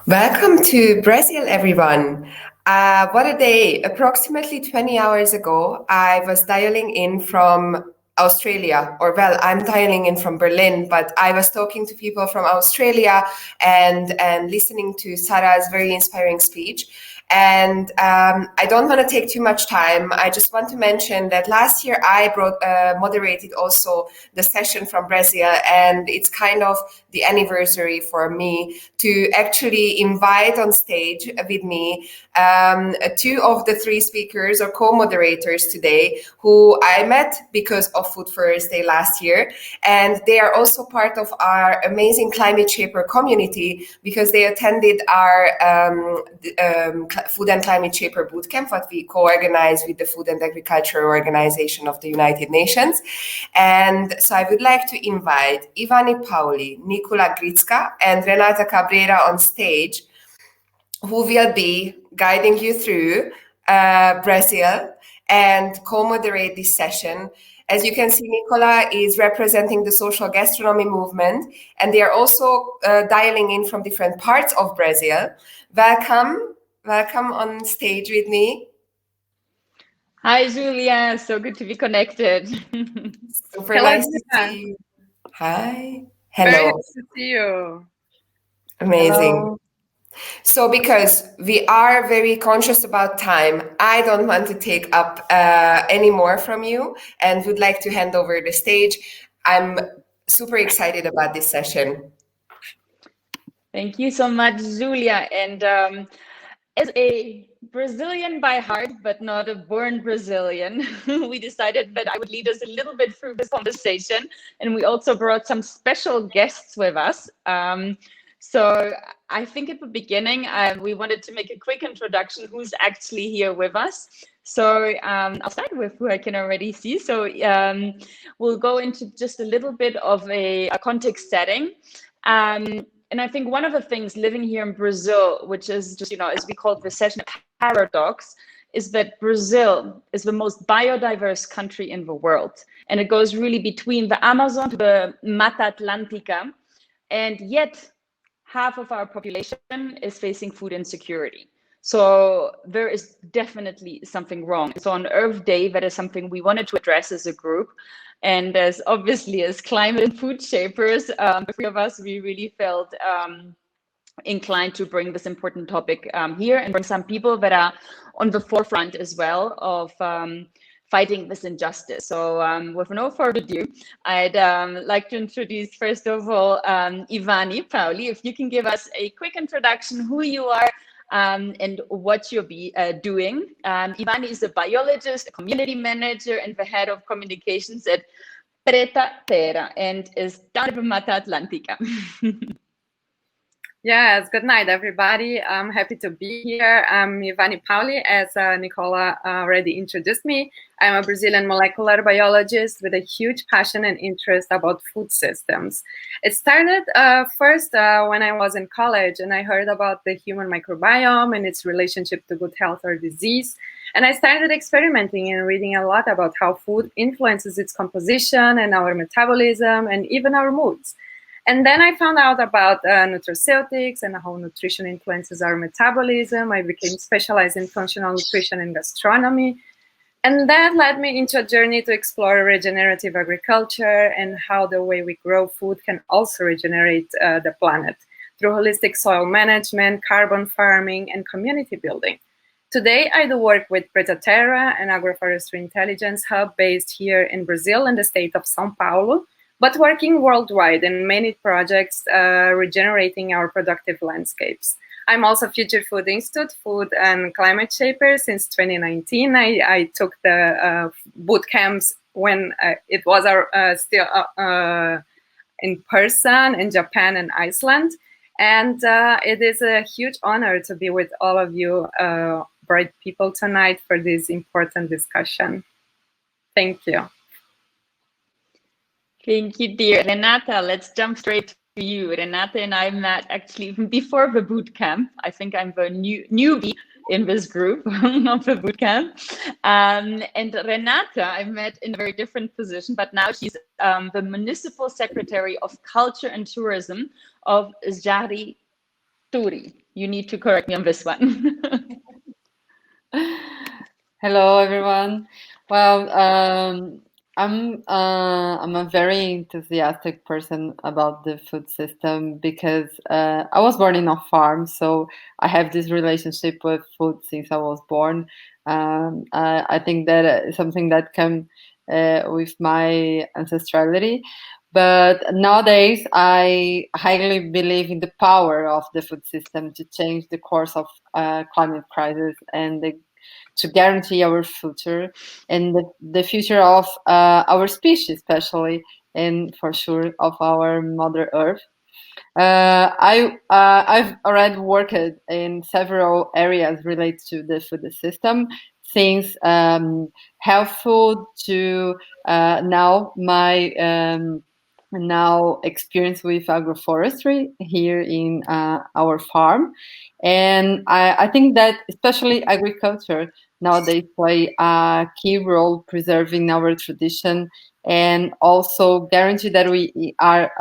Welcome to Brazil, everyone. What a day. Approximately 20 hours ago, I was dialing in from Australia, or well, I'm dialing in from Berlin, but I was talking to people from Australia and listening to Sarah's very inspiring speech. And I don't want to take too much time. I just want to mention that last year I moderated also the session from Brazil, and it's kind of the anniversary for me to actually invite on stage with me two of the three speakers or co-moderators today who I met because of Food First Day last year. And they are also part of our amazing Climate Shaper community because they attended our Food and Climate Shaper Bootcamp, what we co-organize with the Food and Agriculture Organization of the United Nations. And so I would like to invite Ivani Pauli, Nicola Gritska, and Renata Cabrera on stage, who will be guiding you through Brazil and co-moderate this session. As you can see, Nicola is representing the social gastronomy movement, and they are also dialing in from different parts of Brazil. Welcome on stage with me. Hi, Julia. So good to be connected. Super nice to see you. Hi. Hello. Very nice to see you. Amazing. Hello. So because we are very conscious about time, I don't want to take up any more from you and would like to hand over the stage. I'm super excited about this session. Thank you so much, Julia. And as a Brazilian by heart, but not a born Brazilian, we decided that I would lead us a little bit through this conversation. And we also brought some special guests with us. So I think at the beginning, we wanted to make a quick introduction who's actually here with us. So I'll start with who I can already see. So we'll go into just a little bit of a context setting. And I think one of the things living here in Brazil, which is just, as we call it the session paradox, is that Brazil is the most biodiverse country in the world. And it goes really between the Amazon to the Mata Atlântica. And yet, half of our population is facing food insecurity. So there is definitely something wrong. So on Earth Day, that is something we wanted to address as a group. And as obviously as climate and food shapers, the three of us, we really felt inclined to bring this important topic here and bring some people that are on the forefront as well of fighting this injustice. So with no further ado, I'd like to introduce, first of all, Ivani Pauli. If you can give us a quick introduction, who you are and what you'll be doing. Ivani is a biologist, a community manager, and the head of communications at Preta Terra, and is down at Mata Atlântica. Yes, good night, everybody. I'm happy to be here. I'm Ivani Pauli, as Nicola already introduced me. I'm a Brazilian molecular biologist with a huge passion and interest about food systems. It started first when I was in college and I heard about the human microbiome and its relationship to good health or disease. And I started experimenting and reading a lot about how food influences its composition and our metabolism and even our moods. And then I found out about nutraceutics and how nutrition influences our metabolism. I became specialized in functional nutrition and gastronomy. And that led me into a journey to explore regenerative agriculture and how the way we grow food can also regenerate the planet through holistic soil management, carbon farming, and community building. Today, I do work with Preta Terra, an agroforestry intelligence hub based here in Brazil in the state of São Paulo, but working worldwide in many projects regenerating our productive landscapes. I'm also Future Food Institute, Food and Climate Shaper since 2019. I took the boot camps when it was still in person in Japan and Iceland. And it is a huge honor to be with all of you bright people tonight for this important discussion. Thank you. Thank you, dear. Renata, let's jump straight to you. Renata and I met actually even before the boot camp. I think I'm the newbie in this group of the boot camp. And Renata, I met in a very different position, but now she's the Municipal Secretary of Culture and Tourism of Jari Turi, you need to correct me on this one. Hello, everyone. Well, I'm a very enthusiastic person about the food system because I was born in a farm, so I have this relationship with food since I was born. I think that is something that comes with my ancestrality. But nowadays, I highly believe in the power of the food system to change the course of climate crisis and to guarantee our future and the future of our species, especially, and for sure of our Mother Earth. I've already worked in several areas related to the food system, since health food to now my now experience with agroforestry here in our farm. And I think that especially agriculture nowadays play a key role preserving our tradition and also guarantee that we are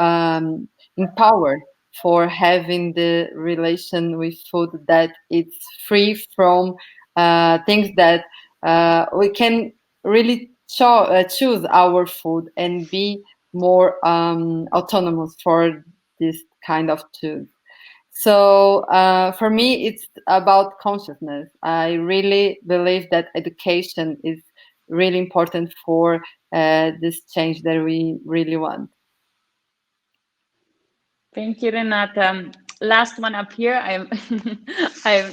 empowered for having the relation with food that it's free from things that we can really choose our food and be more autonomous for this kind of choose. So for me, it's about consciousness. I really believe that education is really important for this change that we really want. Thank you, Renata. Last one up here. I'm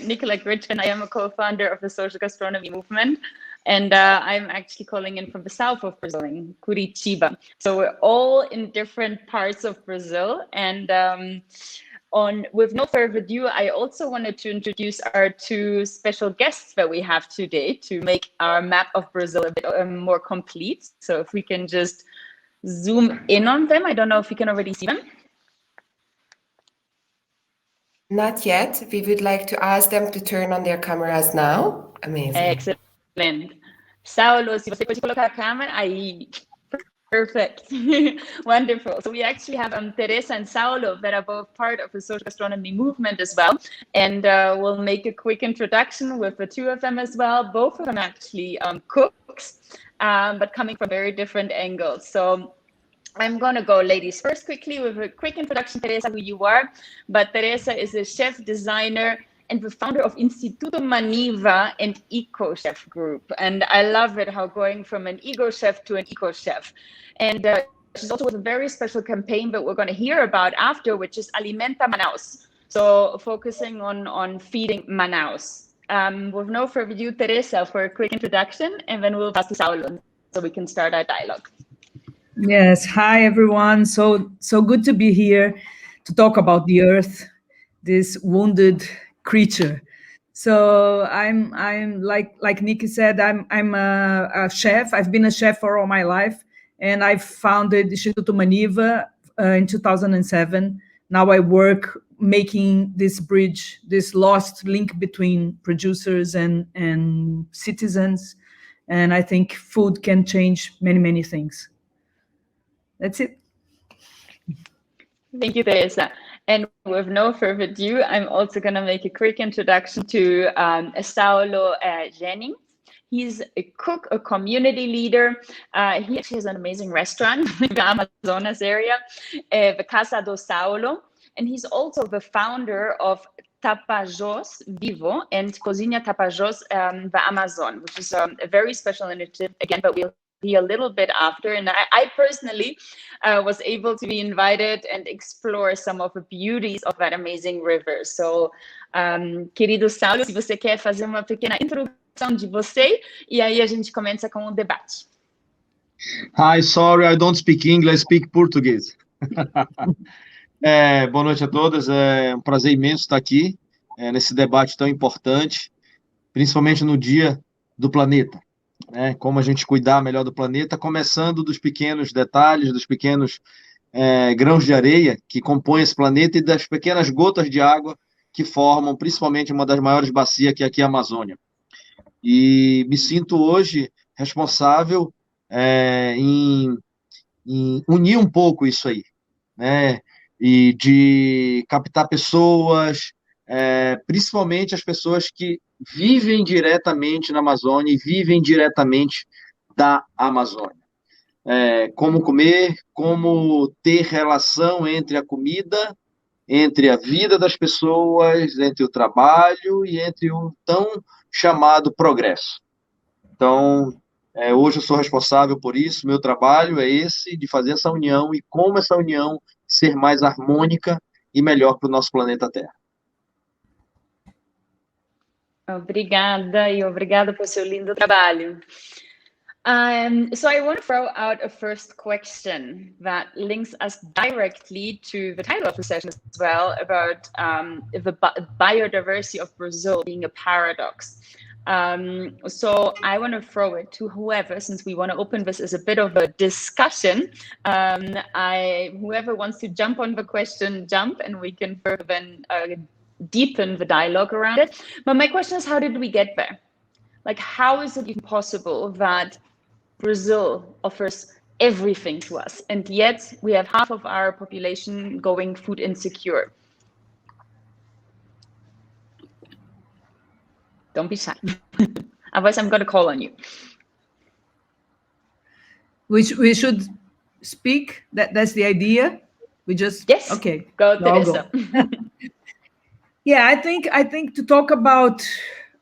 Nicola Gritchen. I am a co-founder of the Social Gastronomy Movement. And I'm actually calling in from the south of Brazil, in Curitiba. So we're all in different parts of Brazil. And with no further ado, I also wanted to introduce our two special guests that we have today to make our map of Brazil a bit more complete. So if we can just zoom in on them. I don't know if you can already see them. Not yet. We would like to ask them to turn on their cameras now. Amazing. Excellent. Saulo, se você pode colocar a câmera aí. Perfect. Wonderful. So we actually have Teresa and Saulo that are both part of the social gastronomy movement as well. And we'll make a quick introduction with the two of them as well. Both of them actually cooks, but coming from very different angles. So I'm going to go, ladies, first quickly with a quick introduction, Teresa, who you are. But Teresa is a chef, designer, and the founder of Instituto Maniva and Eco Chef Group. And I love it how going from an ego chef to an eco chef. And she's also with a very special campaign that we're going to hear about after, which is Alimenta Manaus. So focusing on feeding Manaus. With no further ado, Teresa, for a quick introduction, and then we'll pass to Saulo so we can start our dialogue. Yes, hi everyone. So good to be here to talk about the earth, this wounded creature. So I'm like Nikki said, I'm a chef. I've been a chef for all my life, and I founded Instituto Maniva in 2007. Now I work making this bridge, this lost link between producers and citizens, and I think food can change many things. That's it. Thank you, Teresa. And with no further ado, I'm also going to make a quick introduction to Saulo Jennings. He's a cook, a community leader. He actually has an amazing restaurant in the Amazonas area, the Casa do Saulo. And he's also the founder of Tapajós Vivo and Cozinha Tapajós, the Amazon, which is a very special initiative, again, but we'll be a little bit after. And I personally was able to be invited and explore some of the beauties of that amazing river. So, querido Saulo, se você quer fazer uma pequena introdução de você, e aí a gente começa com o debate. Hi, sorry, I don't speak English, I speak Portuguese. Boa noite a todas, é um prazer imenso estar aqui nesse debate tão importante, principalmente no Dia do Planeta. Como a gente cuidar melhor do planeta, começando dos pequenos detalhes, dos pequenos grãos de areia que compõem esse planeta e das pequenas gotas de água que formam principalmente uma das maiores bacias que é aqui a Amazônia. E me sinto hoje responsável em unir um pouco isso aí, né? E de captar pessoas, principalmente as pessoas que vivem diretamente na Amazônia e vivem diretamente da Amazônia. Como comer, como ter relação entre a comida, entre a vida das pessoas, entre o trabalho e entre o tão chamado progresso. Então, hoje eu sou responsável por isso, meu trabalho é esse, de fazer essa união e como essa união ser mais harmônica e melhor para o nosso planeta Terra. Obrigada e obrigada por seu lindo trabalho. So I want to throw out a first question that links us directly to the title of the session as well, about the biodiversity of Brazil being a paradox. So I want to throw it to whoever, since we want to open this as a bit of a discussion. Whoever wants to jump on the question, jump, and we can further then deepen the dialogue around it. But my question is, how did we get there? Like, how is it even possible that Brazil offers everything to us, and yet we have half of our population going food insecure? Don't be shy. Otherwise, I'm going to call on you. We should speak. That's the idea. We just yes. Okay. Go, Teresa. Yeah, I think to talk about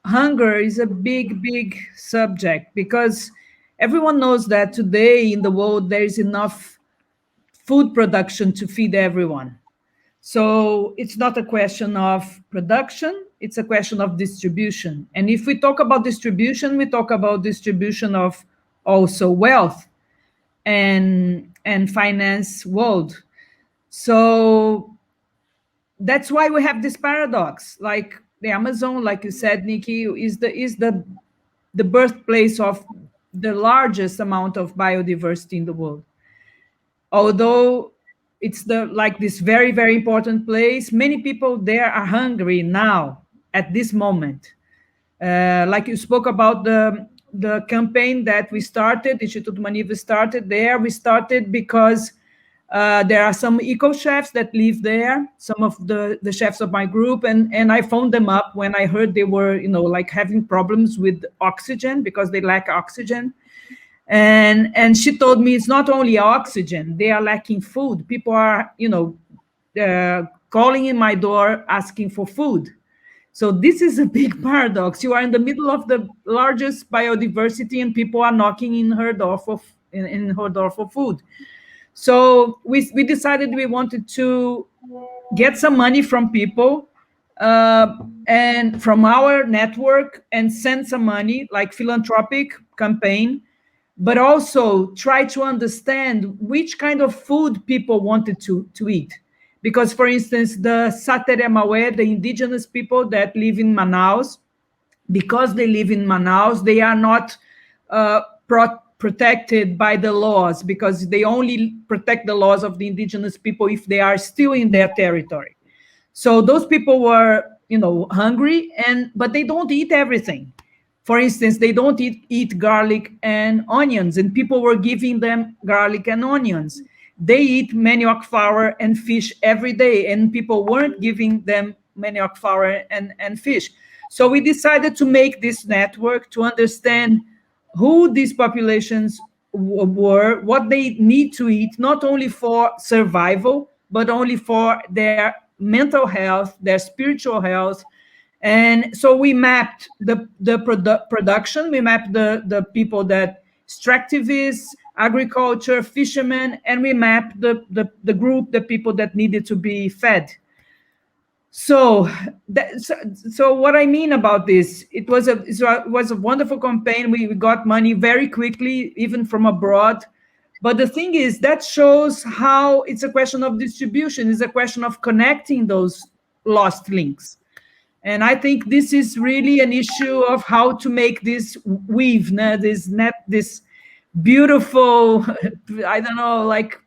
hunger is a big subject, because everyone knows that today in the world there is enough food production to feed everyone. So it's not a question of production, it's a question of distribution. And if we talk about distribution, we talk about distribution of also wealth and finance world. So that's why we have this paradox. Like the Amazon, like you said, Nikki, is the birthplace of the largest amount of biodiversity in the world. Although it's this very important place, many people there are hungry now at this moment. Like you spoke about the campaign that we started, Instituto Maniva started there. We started because there are some eco chefs that live there, some of the chefs of my group, and I phoned them up when I heard they were, like having problems with oxygen because they lack oxygen. And she told me it's not only oxygen, they are lacking food. People are, calling in my door asking for food. So this is a big paradox. You are in the middle of the largest biodiversity and people are knocking in her door for food. So we decided we wanted to get some money from people and from our network and send some money, like philanthropic campaign, but also try to understand which kind of food people wanted to eat. Because, for instance, the Sateremaué, the indigenous people that live in Manaus, because they live in Manaus, they are not protected by the laws, because they only protect the laws of the indigenous people if they are still in their territory. So those people were, hungry, but they don't eat everything. For instance, they don't eat garlic and onions, and people were giving them garlic and onions. They eat manioc flour and fish every day, and people weren't giving them manioc flour and fish. So we decided to make this network to understand who these populations were, what they need to eat, not only for survival, but only for their mental health, their spiritual health. And so we mapped the production, we mapped the people that extractivists, agriculture, fishermen, and we mapped the group, the people that needed to be fed. So what I mean about this, it was a wonderful campaign. We got money very quickly, even from abroad. But the thing is, that shows how it's a question of distribution, it's a question of connecting those lost links. And I think this is really an issue of how to make this weave, this beautiful, I don't know, like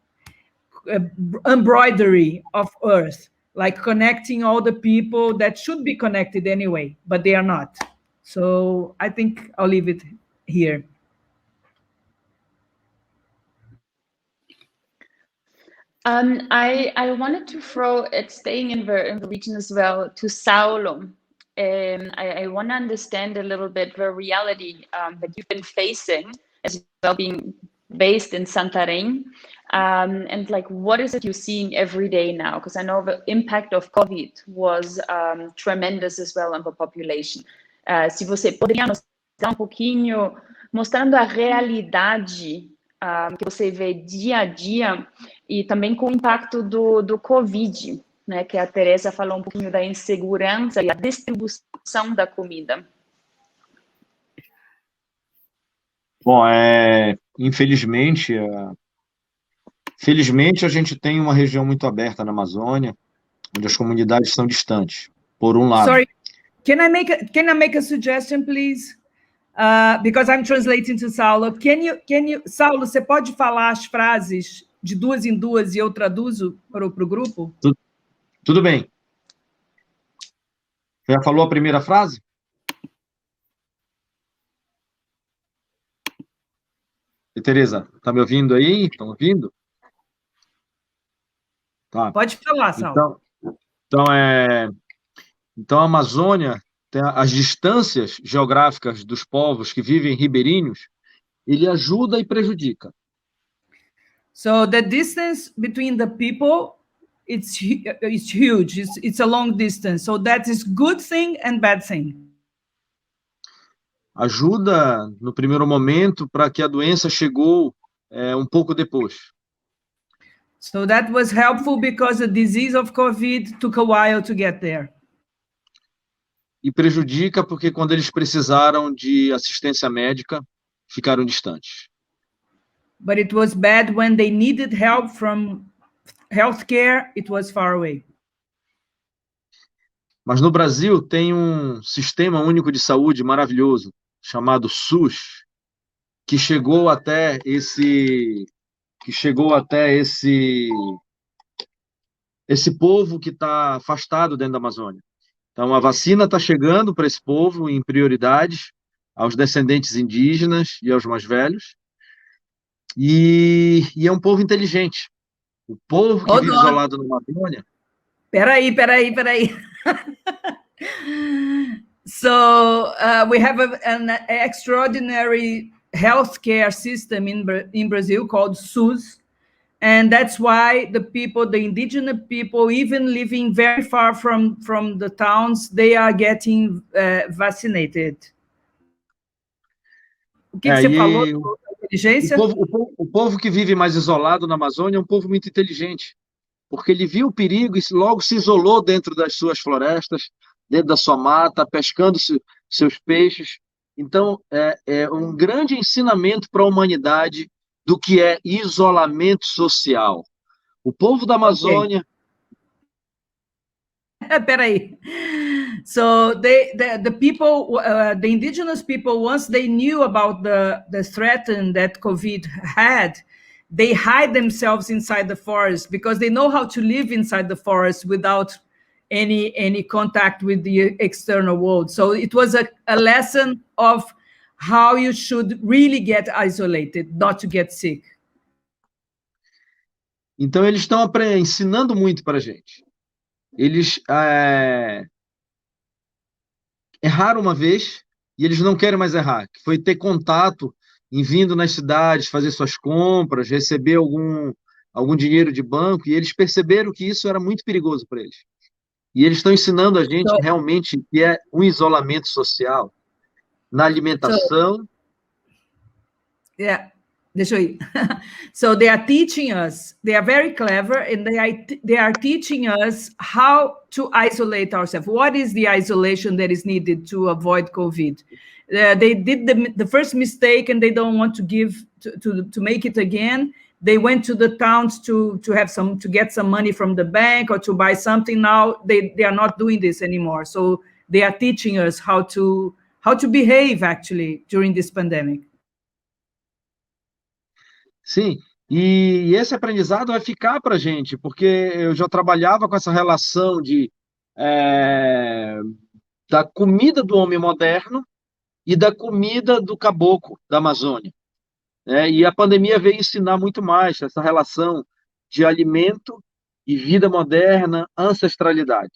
embroidery of earth, like connecting all the people that should be connected anyway, but they are not. So I think I'll leave it here. I wanted to throw it, staying in the region as well, to Saulo. I want to understand a little bit the reality that you've been facing as well, being based in Santarém, and like what is it you're seeing every day now? Because I know the impact of COVID was tremendous as well on the population. Se você poderia nos dar um pouquinho, mostrando a realidade que você vê dia a dia e também com o impacto do Covid, né? Que a Teresa falou um pouquinho da insegurança e a distribuição da comida. Bom, infelizmente, felizmente a gente tem uma região muito aberta na Amazônia, onde as comunidades são distantes, por um lado. Sorry, can I make a suggestion, please? Because I'm translating to Saulo. Saulo, você pode falar as frases de duas em duas e eu traduzo para o grupo? Tudo bem. Já falou a primeira frase? E, Teresa, tá me ouvindo aí? Estão ouvindo? Tá. Pode falar, Saulo. Então a Amazônia, as distâncias geográficas dos povos que vivem ribeirinhos, ele ajuda e prejudica. So the distance between the people, it's huge. It's a long distance. So that is good thing and bad thing. Ajuda no primeiro momento para que a doença chegou um pouco depois. So that was helpful because the disease of COVID took a while to get there. E prejudica porque quando eles precisaram de assistência médica, ficaram distantes. But it was bad when they needed help from healthcare, it was far away. Mas no Brasil tem um sistema único de saúde maravilhoso, chamado SUS, que chegou até esse povo que está afastado dentro da Amazônia. Então, a vacina está chegando para esse povo em prioridades, aos descendentes indígenas e aos mais velhos, e é um povo inteligente. O povo que vive isolado na Amazônia... Peraí. So, we have an extraordinary healthcare system in Brazil called SUS, and that's why the indigenous people, even living very far from the towns, they are getting vaccinated. O que você falou? Inteligência? O povo que vive mais isolado na Amazônia é um povo muito inteligente, porque ele viu o perigo e logo se isolou dentro das suas florestas, dentro da sua mata, pescando seus peixes. Então, é um grande ensinamento para a humanidade do que é isolamento social. O povo da Amazônia... Peraí. So the people, the indigenous people, once they knew about the threat that COVID had, they hide themselves inside the forest because they know how to live inside the forest without any contact with the external world. So it was a lesson of how you should really get isolated, not to get sick. Então eles estão ensinando muito para a gente. Eles erraram uma vez e eles não querem mais errar, que foi ter contato em vindo nas cidades, fazer suas compras, receber algum dinheiro de banco, e eles perceberam que isso era muito perigoso para eles. E eles estão ensinando a gente realmente que é um isolamento social na alimentação. Deixa eu ir. So they are teaching us, they are very clever, and they are teaching us how to isolate ourselves. What is the isolation that is needed to avoid COVID? They did the first mistake, and they don't want to make it again. They went to the towns to get some money from the bank or to buy something. Now they are not doing this anymore. So they are teaching us how to behave actually during this pandemic. Sim, e esse aprendizado vai ficar para a gente, porque eu já trabalhava com essa relação da comida do homem moderno e da comida do caboclo da Amazônia. E a pandemia veio ensinar muito mais essa relação de alimento e vida moderna, ancestralidade.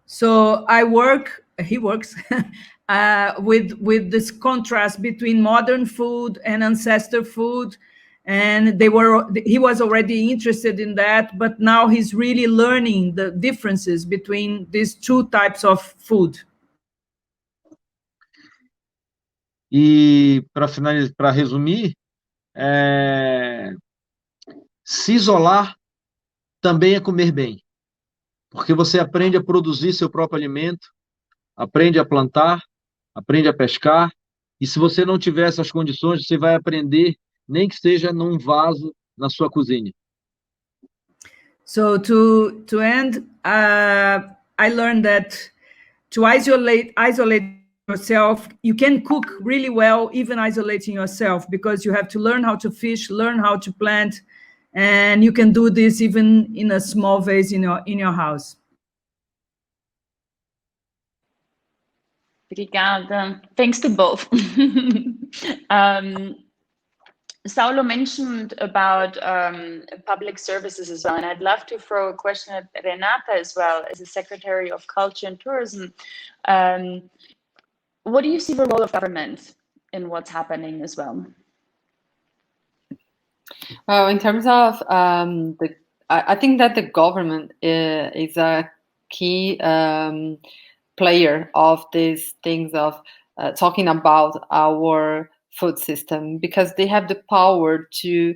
So he works with this contrast between modern food and ancestor food, and he was already interested in that, but now he's really learning the differences between these two types of food. E para resumir, se isolar também é comer bem, porque você aprende a produzir seu próprio alimento, aprende a plantar, aprende a pescar, e se você não tiver essas condições, você vai aprender, nem que seja num vaso na sua cozinha. So to end, I learned that to isolate yourself, you can cook really well, even isolating yourself, because you have to learn how to fish, learn how to plant, and you can do this even in a small vase in your house. Obrigada. Thanks to both. Saulo mentioned about public services as well, and I'd love to throw a question at Renata as well, as the Secretary of Culture and Tourism. What do you see the role of government in what's happening as well? Well, in terms of I think that the government is a key player of these things of talking about our food system, because they have the power to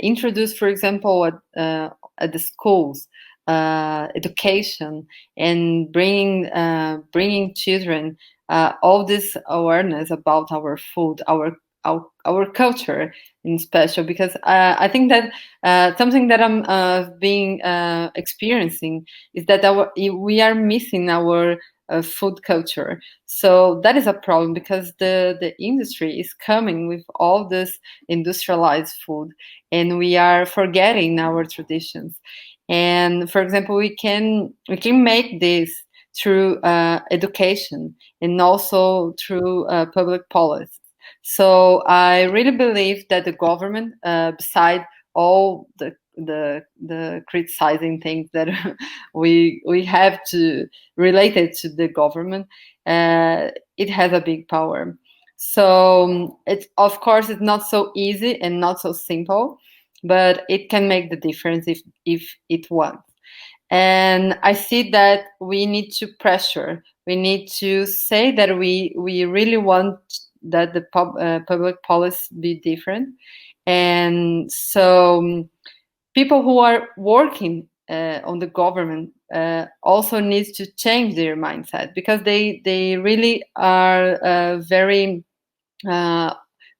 introduce, for example, at the schools, education, and bringing children all this awareness about our food, our culture in special, because I think that something that I'm being experiencing is that we are missing our food culture. So that is a problem, because the industry is coming with all this industrialized food, and we are forgetting our traditions. And for example, we can make this through education and also through public policy. So I really believe that the government, beside all the criticizing things that we have to related to the government, it has a big power. So it's, of course, it's not so easy and not so simple, but it can make the difference if it wants. And I see that we need to pressure. We need to say that we really want that the public policy be different. And so people who are working on the government also needs to change their mindset, because they really are very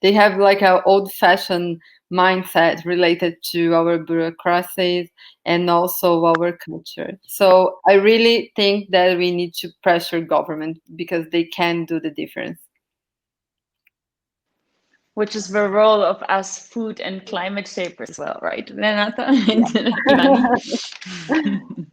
they have like an old-fashioned mindset related to our bureaucracies and also our culture. So I really think that we need to pressure government, because they can do the difference. Which is the role of us food and climate shapers as well, right, Renata and Ivani?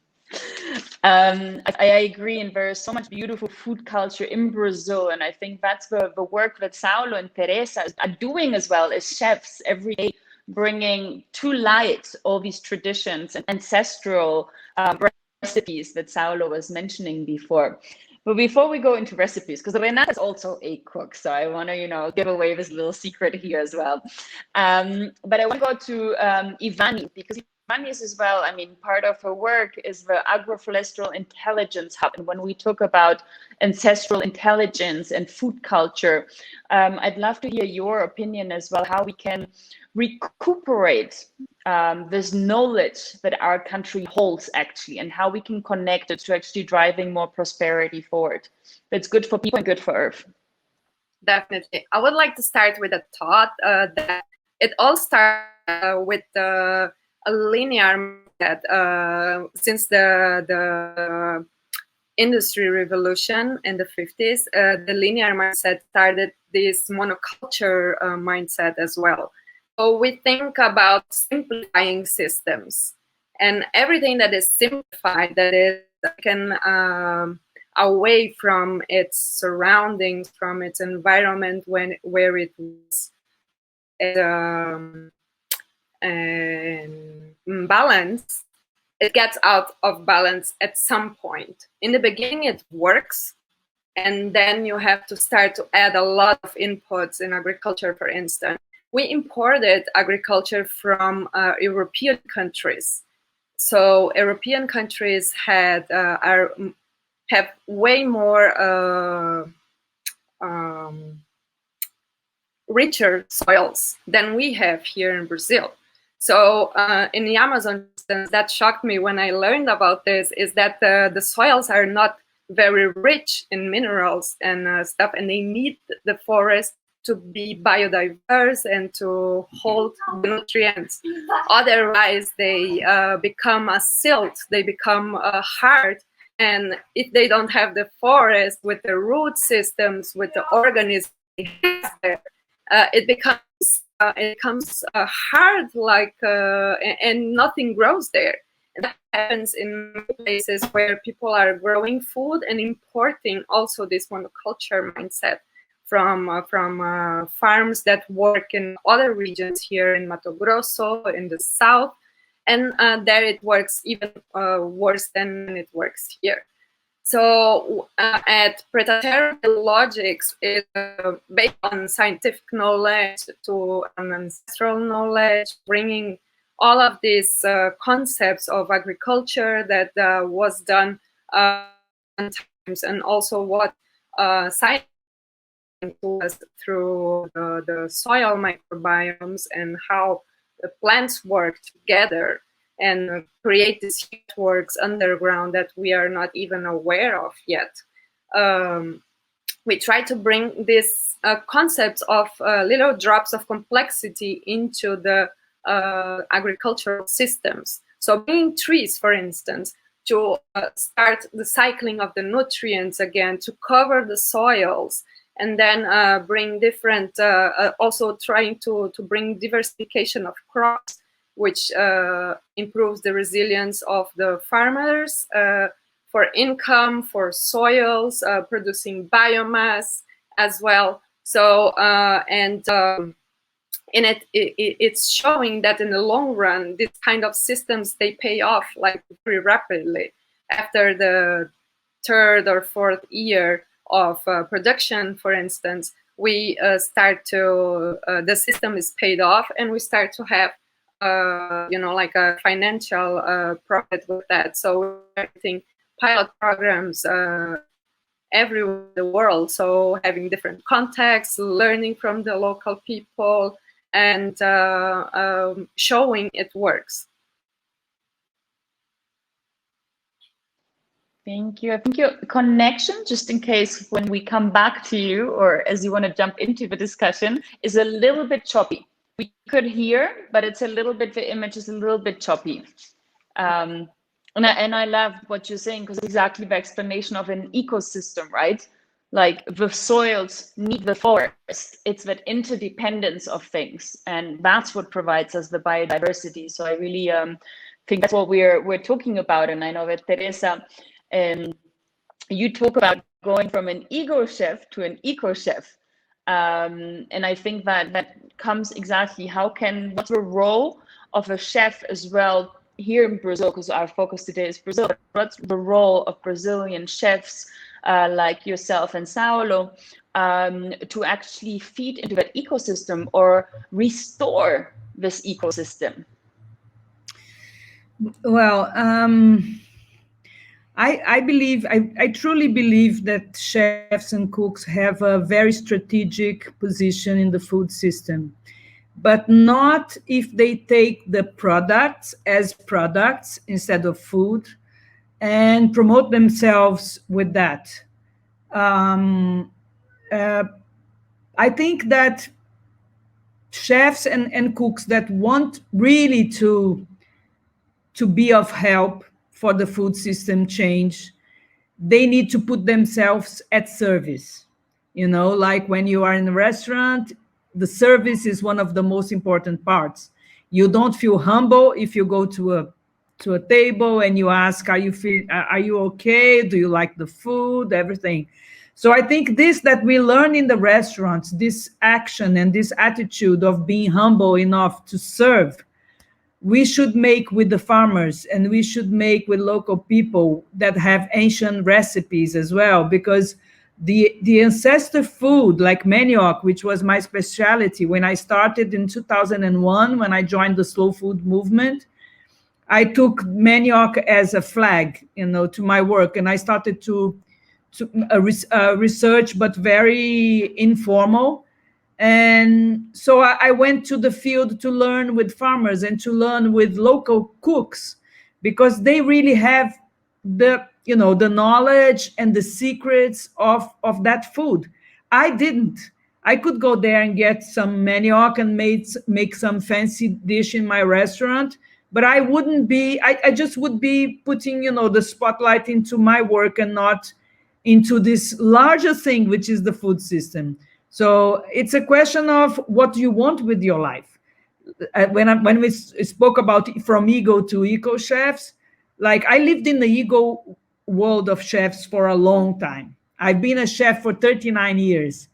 I agree, and there is so much beautiful food culture in Brazil, and I think that's the work that Saulo and Teresa are doing as well as chefs every day, bringing to light all these traditions and ancestral recipes that Saulo was mentioning before. But before we go into recipes, because Renata is also a cook, so I want to, give away this little secret here as well. But I want to go to Ivani, because Ivani is as well, part of her work is the Agroforestal Intelligence Hub. And when we talk about ancestral intelligence and food culture, I'd love to hear your opinion as well, how we can recuperate this knowledge that our country holds actually, and how we can connect it to actually driving more prosperity forward. That's good for people and good for Earth. Definitely. I would like to start with a thought that it all starts with a linear method. Since the industry revolution in the 50s, the linear mindset started this monoculture mindset as well. So we think about simplifying systems, and everything that is simplified, that is taken away from its surroundings, from its environment where it was balance, it gets out of balance at some point. In the beginning, it works, and then you have to start to add a lot of inputs in agriculture, for instance. We imported agriculture from European countries. So European countries have way more richer soils than we have here in Brazil. So in the Amazon, that shocked me when I learned about this, is that the soils are not very rich in minerals and stuff, and they need the forest to be biodiverse and to hold the nutrients. Otherwise, they become a silt, they become hard, and if they don't have the forest with the root systems, with the organisms, it becomes hard, like and nothing grows there. And that happens in places where people are growing food and importing also this monoculture mindset from farms that work in other regions here in Mato Grosso, in the south, and there it works even worse than it works here. So at Pretatera, the logics is based on scientific knowledge to ancestral knowledge, bringing all of these concepts of agriculture that was done times, and also what science was through the soil microbiomes and how the plants work together and create these networks underground that we are not even aware of yet. We try to bring these concepts of little drops of complexity into the agricultural systems. So bringing trees, for instance, to start the cycling of the nutrients again, to cover the soils, and then bring different, also trying to bring diversification of crops, which improves the resilience of the farmers for income, for soils, producing biomass as well. So, it's showing that in the long run, this kind of systems, they pay off like very rapidly. After the third or fourth year of production, for instance, we start to, the system is paid off, and we start to have like a financial profit with that. So I think pilot programs everywhere in the world. So having different contexts, learning from the local people, and showing it works. Thank you. I think your connection, just in case when we come back to you, or as you want to jump into the discussion, is a little bit choppy. We could hear, but it's a little bit, the image is a little bit choppy. And I love what you're saying, because exactly the explanation of an ecosystem, right? Like the soils need the forest. It's that interdependence of things, and that's what provides us the biodiversity. So I really think that's what we're talking about. And I know that Teresa, you talk about going from an ego chef to an eco chef. And I think that comes exactly what's the role of a chef as well here in Brazil, because our focus today is Brazil. What's the role of Brazilian chefs like yourself and Saulo to actually feed into that ecosystem or restore this ecosystem? Well, I truly believe that chefs and cooks have a very strategic position in the food system, but not if they take the products as products instead of food and promote themselves with that. I think that chefs and cooks that want really to be of help for the food system change, they need to put themselves at service. Like when you are in a restaurant, the service is one of the most important parts. You don't feel humble if you go to a table and you ask, are you okay? Do you like the food? Everything. So I think this that we learn in the restaurants, this action and this attitude of being humble enough to serve, we should make with the farmers, and we should make with local people that have ancient recipes as well, because the ancestor food like manioc, which was my specialty when I started in 2001, when I joined the slow food movement, I took manioc as a flag, to my work, and I started to research, but very informal. And so I went to the field to learn with farmers and to learn with local cooks, because they really have the knowledge and the secrets of that food. I didn't. I could go there and get some manioc and make some fancy dish in my restaurant, but I wouldn't be. I just would be putting the spotlight into my work and not into this larger thing, which is the food system. So it's a question of what you want with your life. When we spoke about from ego to eco chefs, like I lived in the ego world of chefs for a long time. I've been a chef for 39 years.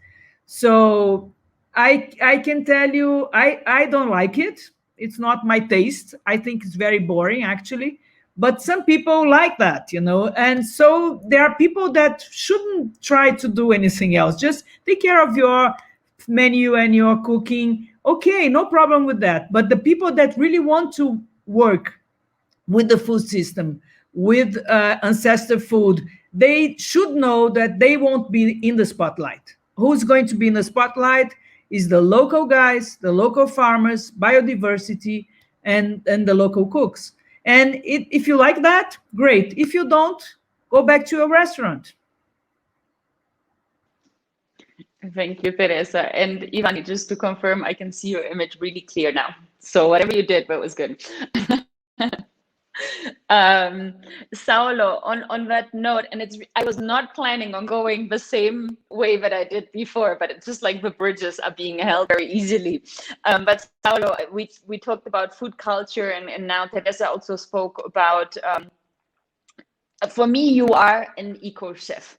So I can tell you, I don't like it. It's not my taste. I think it's very boring, actually. But some people like that, and so there are people that shouldn't try to do anything else. Just take care of your menu and your cooking. Okay, no problem with that. But the people that really want to work with the food system, with ancestor food, they should know that they won't be in the spotlight. Who's going to be in the spotlight is the local guys, the local farmers, biodiversity, and the local cooks. And if you like that, great. If you don't, go back to your restaurant. Thank you, Teresa. And Ivani, just to confirm, I can see your image really clear now. So whatever you did, that was good. Saulo, on that note, and I was not planning on going the same way that I did before, but it's just like the bridges are being held very easily. But Saulo, we talked about food culture, and now Teresa also spoke about, for me, you are an eco chef.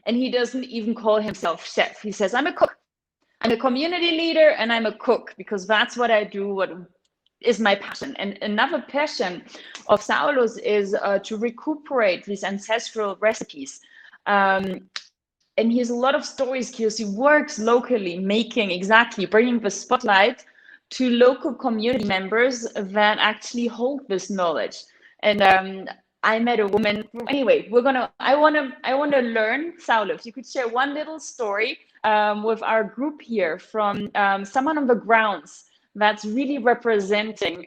And he doesn't even call himself chef. He says, I'm a cook. I'm a community leader, and I'm a cook, because that's what I do, what is my passion. And another passion of Saulo's is to recuperate these ancestral recipes. And he has a lot of stories because he works locally, bringing the spotlight to local community members that actually hold this knowledge. And I met a woman. Anyway, I want to learn, Saulo, if you could share one little story with our group here from someone on the grounds that's really representing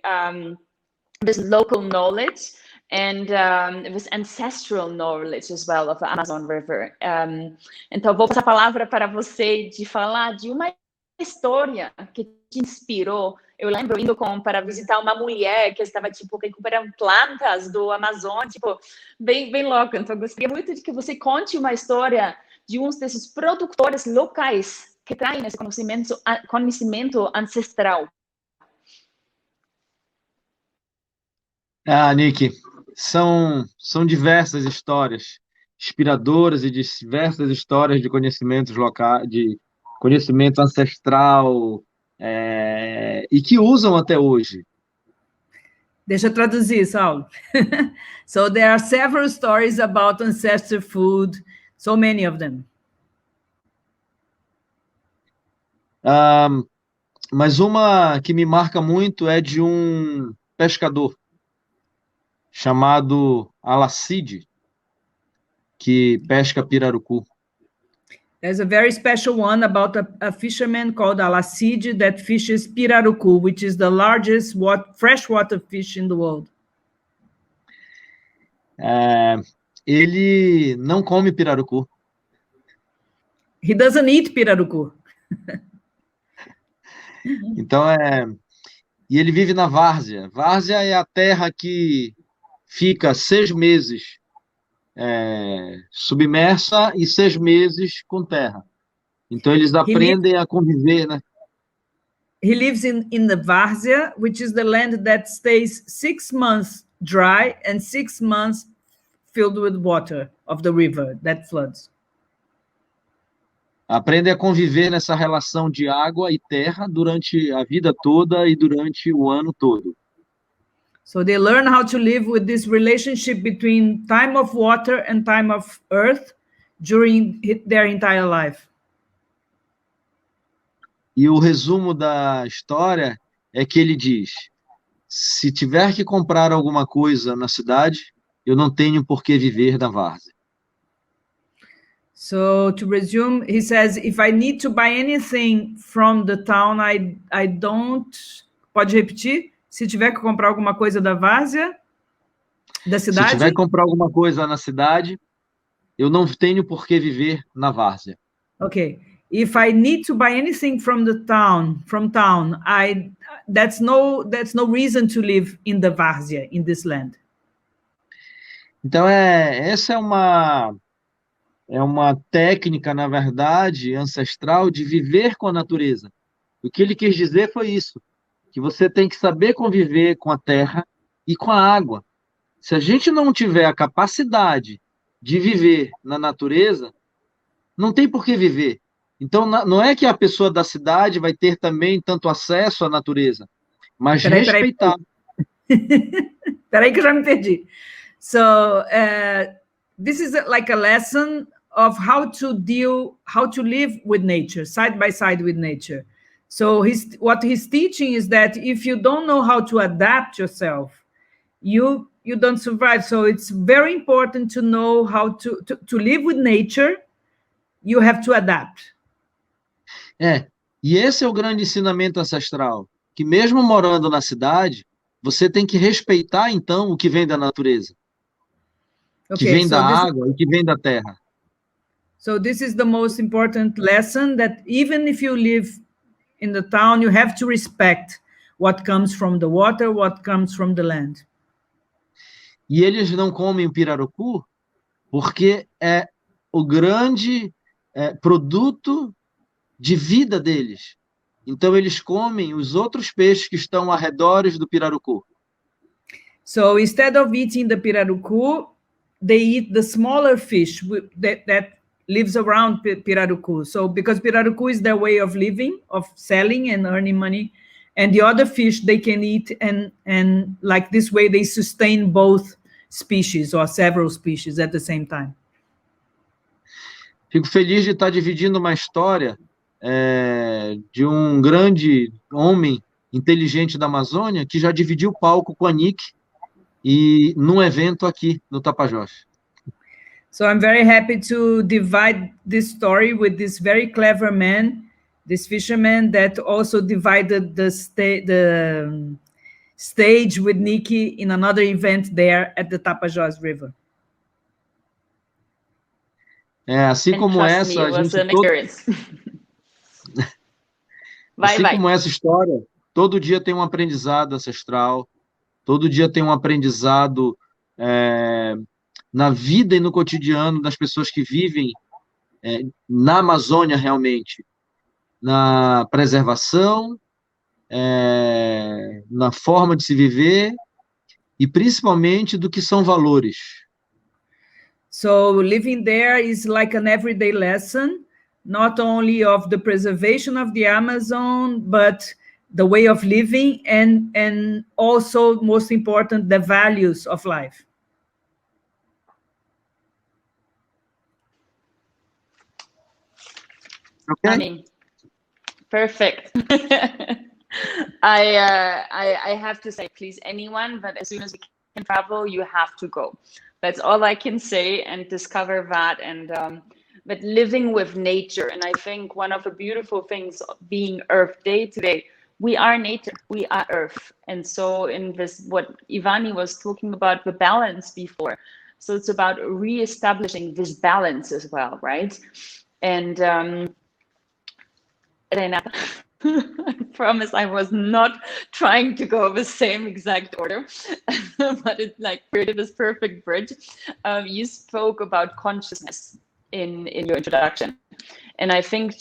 this local knowledge and this ancestral knowledge as well of the Amazon River. Então, vou passar a palavra para você de falar de uma história que te inspirou. Eu lembro indo para visitar uma mulher que estava, recuperando plantas do Amazonas, bem, bem louco. Então, eu gostaria muito de que você conte uma história de uns desses produtores locais que traem esse conhecimento ancestral. Nick, são diversas histórias inspiradoras e diversas histórias de conhecimentos locais, de conhecimento ancestral, e que usam até hoje. Deixa eu traduzir, Saulo. So there are several stories about ancestor food, so many of them. Mas uma que me marca muito é de um pescador chamado Alacide, que pesca pirarucu. There's a very special one about a fisherman called Alacide that fishes pirarucu, which is the largest freshwater fish in the world. Ele não come pirarucu. He doesn't eat pirarucu. Então, e ele vive na várzea. Várzea é a terra que fica 6 meses submersa e 6 meses com terra. Então, eles aprendem a conviver, né? He lives in the várzea, which is the land that stays 6 months dry and 6 months filled with water of the river that floods. Aprendem a conviver nessa relação de água e terra durante a vida toda e durante o ano todo. So they learn how to live with this relationship between time of water and time of earth during their entire life. E o resumo da história é que ele diz: se tiver que comprar alguma coisa na cidade, eu não tenho por que viver na várzea. So to resume, he says, if I need to buy anything from the town, I don't... Pode repetir? Se tiver que comprar alguma coisa da várzea, da Se cidade? tiver que comprar alguma coisa na cidade, eu não tenho por que viver na várzea. Okay. If I need to buy anything from town, that's no reason to live in the várzea, in this land. Então, essa é uma técnica, na verdade, ancestral de viver com a natureza. O que ele quis dizer foi isso, que você tem que saber conviver com a terra e com a água. Se a gente não tiver a capacidade de viver na natureza, não tem por que viver. Então, não é que a pessoa da cidade vai ter também tanto acesso à natureza, mas respeitar. Peraí que eu já me perdi. So, this is like a lesson of how to live with nature, side by side with nature. So what he's teaching is that if you don't know how to adapt yourself, you don't survive. So it's very important to know how to live with nature. You have to adapt. E esse é o grande ensinamento ancestral, que mesmo morando na cidade, você tem que respeitar, então, o que vem da natureza, que vem da água e que vem da terra. So this is the most important lesson, that even if you live in the town, you have to respect what comes from the water, what comes from the land. E eles não comem o pirarucu porque é o grande produto de vida deles. Então, eles comem os outros peixes que estão ao redor do pirarucu. So, instead of eating the pirarucu, they eat the smaller fish that lives around pirarucu. So, because pirarucu is their way of living, of selling and earning money, and the other fish they can eat, and like this way they sustain both species or several species at the same time. Fico feliz de estar dividindo uma história de um grande homem inteligente da Amazônia que já dividiu o palco com a Nick e num evento aqui no Tapajós. So I'm very happy to divide this story with this very clever man, this fisherman that also divided the stage with Nikki in another event there at the Tapajós River. Assim como essa, como essa história, todo dia tem um aprendizado ancestral, todo dia tem um aprendizado na vida e no cotidiano das pessoas que vivem na Amazônia realmente, na preservação, na forma de se viver e principalmente do que são valores. So living there is like an everyday lesson, not only of the preservation of the Amazon, but the way of living and also, most important, the values of life. Okay. I mean, perfect. I have to say, please, anyone, but as soon as we can travel, you have to go. That's all I can say, and discover that, and but living with nature. And I think one of the beautiful things being Earth Day today, we are nature, we are Earth. And so in this, what Ivani was talking about, the balance before. So it's about reestablishing this balance as well, right? And Renata, I promise I was not trying to go the same exact order, but it like created this perfect bridge. You spoke about consciousness in your introduction, and I think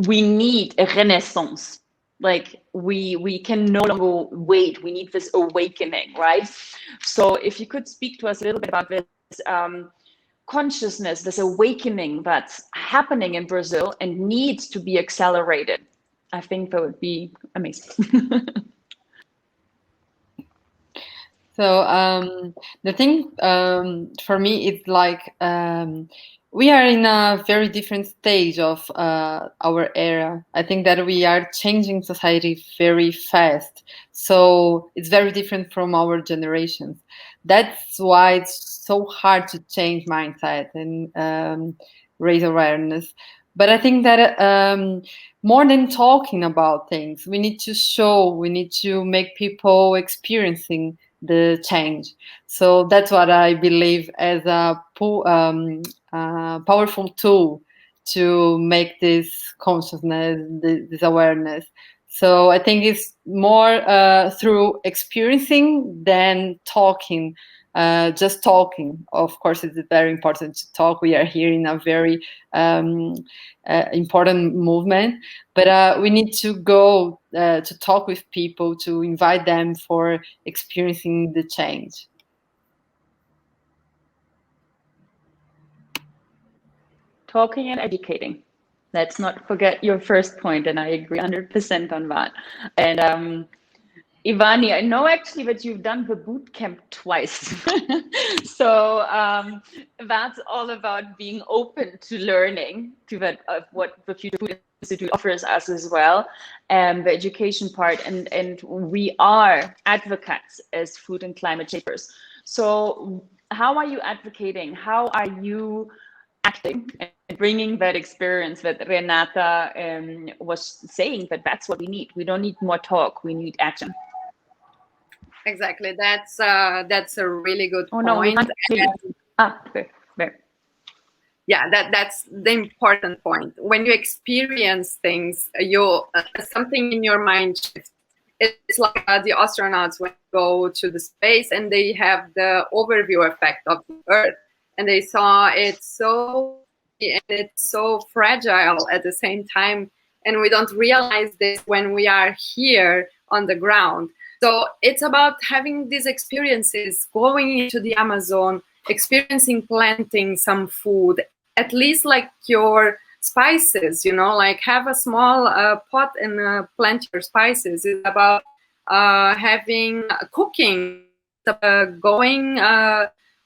we need a renaissance. Like we can no longer wait. We need this awakening, right? So if you could speak to us a little bit about this consciousness, this awakening that's happening in Brazil and needs to be accelerated, I think that would be amazing. So the thing for me is like we are in a very different stage of our era. I think that we are changing society very fast. So it's very different from our generations. That's why it's so hard to change mindset and raise awareness. But I think that more than talking about things, we need to show, we need to make people experiencing the change. So that's what I believe as a powerful tool to make this consciousness, this awareness. So I think it's more through experiencing than talking. Just talking. Of course, it's very important to talk. We are here in a very important movement, but we need to go to talk with people, to invite them for experiencing the change. Talking and educating. Let's not forget your first point, and I agree 100% on that. And Ivani, I know actually that you've done the boot camp twice. So that's all about being open to learning, to that of what the Future Food Institute offers us as well, and the education part. And we are advocates as food and climate shapers. So how are you advocating? How are you acting and bringing that experience that Renata was saying, that that's what we need. We don't need more talk, we need action. Exactly. That's a really good point. No, we can't see. There. Yeah, that's the important point. When you experience things, you something in your mind shifts. It's like the astronauts when they go to the space and they have the overview effect of the Earth, and they saw it so and it's so fragile at the same time, and we don't realize this when we are here on the ground. So it's about having these experiences, going into the Amazon, experiencing planting some food, at least like your spices, you know, like have a small pot and plant your spices. It's about having cooking, going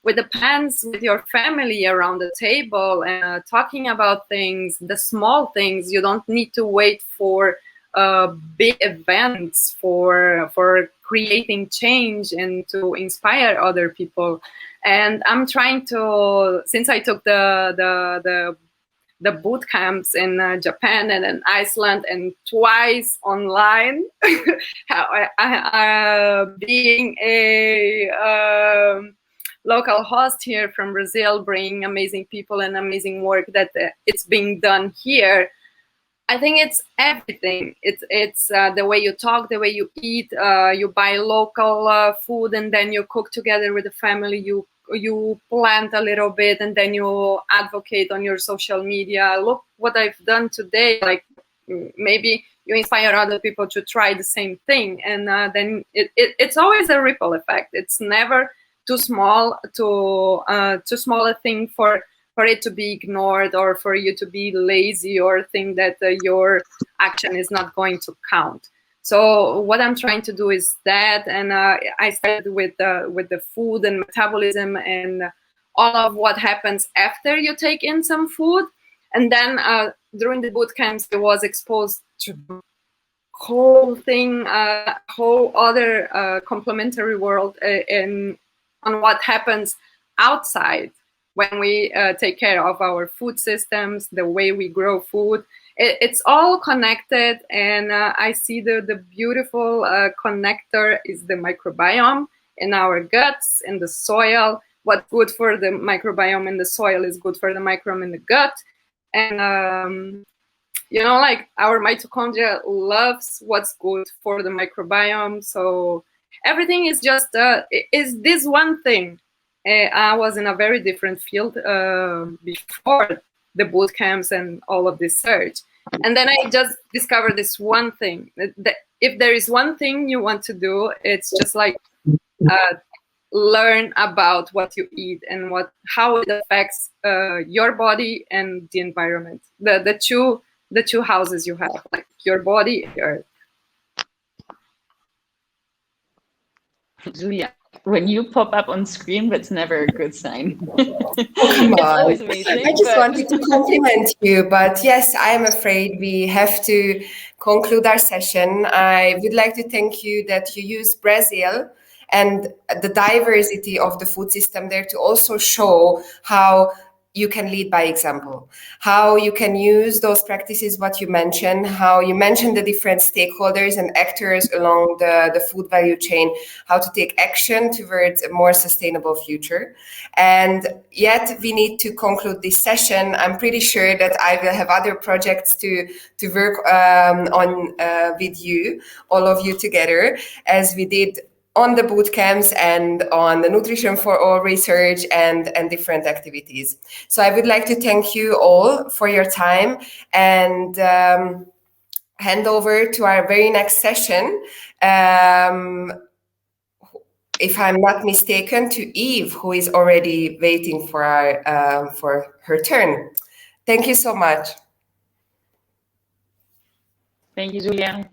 with the pans with your family around the table and talking about things, the small things. You don't need to wait for big events for creating change and to inspire other people. And I'm trying to, since I took the boot camps in Japan and in Iceland and twice online, being a local host here from Brazil, bringing amazing people and amazing work that it's being done here. I think it's everything. It's the way you talk, the way you eat. You buy local food and then you cook together with the family. You plant a little bit and then you advocate on your social media. Look what I've done today. Like maybe you inspire other people to try the same thing, and then it's always a ripple effect. It's never too small a thing for it to be ignored, or for you to be lazy or think that your action is not going to count. So what I'm trying to do is that, and I started with the food and metabolism and all of what happens after you take in some food. And then during the boot camps, I was exposed to whole thing, whole other complementary world, and on what happens outside when we take care of our food systems, the way we grow food. It's all connected, and I see the beautiful connector is the microbiome in our guts, in the soil. What's good for the microbiome in the soil is good for the microbiome in the gut. And you know, like our mitochondria loves what's good for the microbiome. So everything is just is this one thing. I was in a very different field before the boot camps and all of this search. And then I just discovered this one thing. That if there is one thing you want to do, it's just like learn about what you eat and how it affects your body and the environment. The two houses you have, like your body and earth. Julia. when you pop up on screen, that's never a good sign. Oh, come It's on. always amazing. I just but... wanted to compliment you, but yes, I am afraid we have to conclude our session. I would like to thank you that you use Brazil and the diversity of the food system there to also show how you can lead by example, how you can use those practices, what you mentioned, how you mentioned the different stakeholders and actors along the food value chain, how to take action towards a more sustainable future. And yet we need to conclude this session. I'm pretty sure that I will have other projects to work on with you, all of you together, as we did on the boot camps and on the Nutrition for All research and different activities. So I would like to thank you all for your time and hand over to our very next session. If I'm not mistaken, to Eve, who is already waiting for her turn. Thank you so much. Thank you, Julia.